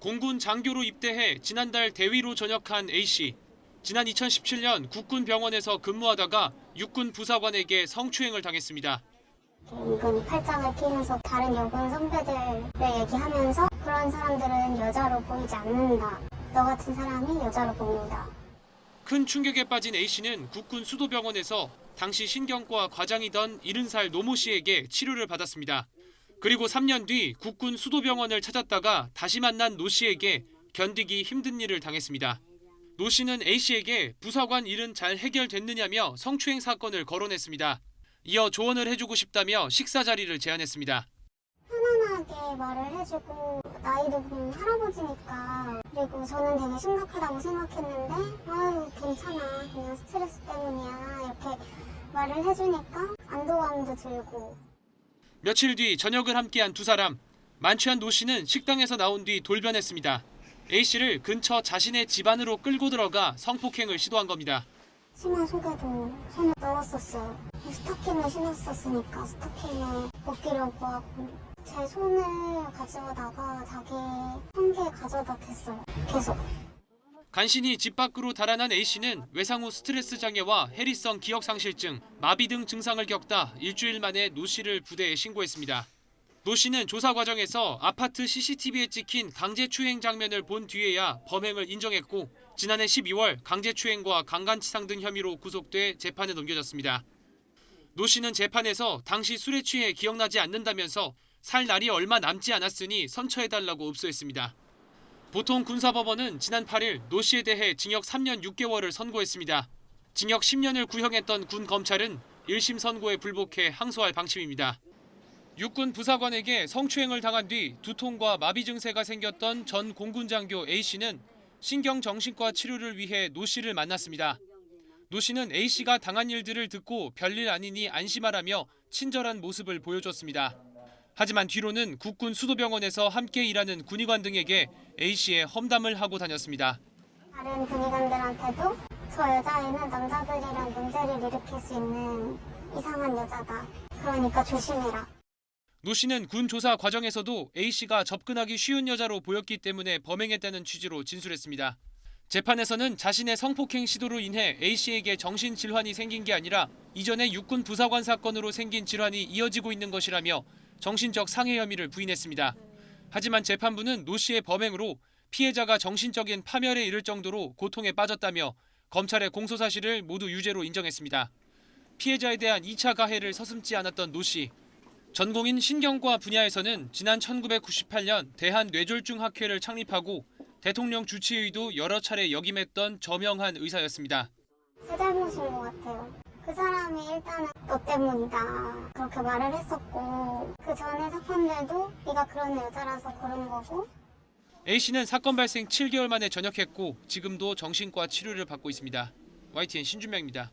공군 장교로 입대해 지난달 대위로 전역한 A씨. 지난 2017년 국군병원에서 근무하다가 육군 부사관에게 성추행을 당했습니다. 은근히 팔짱을 끼면서 다른 여군 선배들을 얘기하면서 그런 사람들은 여자로 보이지 않는다. 너 같은 사람이 여자로 보인다. 큰 충격에 빠진 A씨는 국군 수도병원에서 당시 신경과 과장이던 70살 노모 씨에게 치료를 받았습니다. 그리고 3년 뒤 국군 수도병원을 찾았다가 다시 만난 노 씨에게 견디기 힘든 일을 당했습니다. 노 씨는 A씨에게 부사관 일은 잘 해결됐느냐며 성추행 사건을 거론했습니다. 이어 조언을 해주고 싶다며 식사 자리를 제안했습니다. 편안하게 말을 해주고 나이도 보면 할아버지니까 그리고 저는 되게 심각하다고 생각했는데 아유 괜찮아 그냥 스트레스 때문이야 이렇게 말을 해주니까 안도감도 들고. 며칠 뒤 저녁을 함께한 두 사람. 만취한 노 씨는 식당에서 나온 뒤 돌변했습니다. A씨를 근처 자신의 집안으로 끌고 들어가 성폭행을 시도한 겁니다. 치마 속에도 손을 넣었었어요. 스타킹을 신었었으니까 스타킹을 벗기려고 하고 제 손을 가져다가 자기 성기에 가져다 댔어요. 계속. 간신히 집 밖으로 달아난 A씨는 외상 후 스트레스 장애와 해리성 기억상실증, 마비 등 증상을 겪다 일주일 만에 노 씨를 부대에 신고했습니다. 노 씨는 조사 과정에서 아파트 CCTV에 찍힌 강제추행 장면을 본 뒤에야 범행을 인정했고 지난해 12월 강제추행과 강간치상 등 혐의로 구속돼 재판에 넘겨졌습니다. 노 씨는 재판에서 당시 술에 취해 기억나지 않는다면서 살 날이 얼마 남지 않았으니 선처해달라고 읍소했습니다. 보통 군사법원은 지난 8일 노 씨에 대해 징역 3년 6개월을 선고했습니다. 징역 10년을 구형했던 군 검찰은 1심 선고에 불복해 항소할 방침입니다. 육군 부사관에게 성추행을 당한 뒤 두통과 마비 증세가 생겼던 전 공군 장교 A씨는 신경정신과 치료를 위해 노 씨를 만났습니다. 노 씨는 A씨가 당한 일들을 듣고 별일 아니니 안심하라며 친절한 모습을 보여줬습니다. 하지만 뒤로는 국군 수도병원에서 함께 일하는 군의관 등에게 A씨의 험담을 하고 다녔습니다. 다른 군의관들한테도 저 여자애는 남자들이랑 문제를 일으킬 수 있는 이상한 여자다. 그러니까 조심해라. 노 씨는 군 조사 과정에서도 A씨가 접근하기 쉬운 여자로 보였기 때문에 범행했다는 취지로 진술했습니다. 재판에서는 자신의 성폭행 시도로 인해 A씨에게 정신질환이 생긴 게 아니라 이전에 육군 부사관 사건으로 생긴 질환이 이어지고 있는 것이라며 정신적 상해 혐의를 부인했습니다. 하지만 재판부는 노 씨의 범행으로 피해자가 정신적인 파멸에 이를 정도로 고통에 빠졌다며 검찰의 공소 사실을 모두 유죄로 인정했습니다. 피해자에 대한 2차 가해를 서슴지 않았던 노 씨. 전공인 신경과 분야에서는 지난 1998년 대한뇌졸중학회를 창립하고 대통령 주치의도 여러 차례 역임했던 저명한 의사였습니다. 제 잘못인 것 같아요. 그 사람이 일단은 너 때문이다 그렇게 말을 했었고 그 전에 사건들도 네가 그런 여자라서 그런 거고. A씨는 사건 발생 7개월 만에 전역했고 지금도 정신과 치료를 받고 있습니다. YTN 신준명입니다.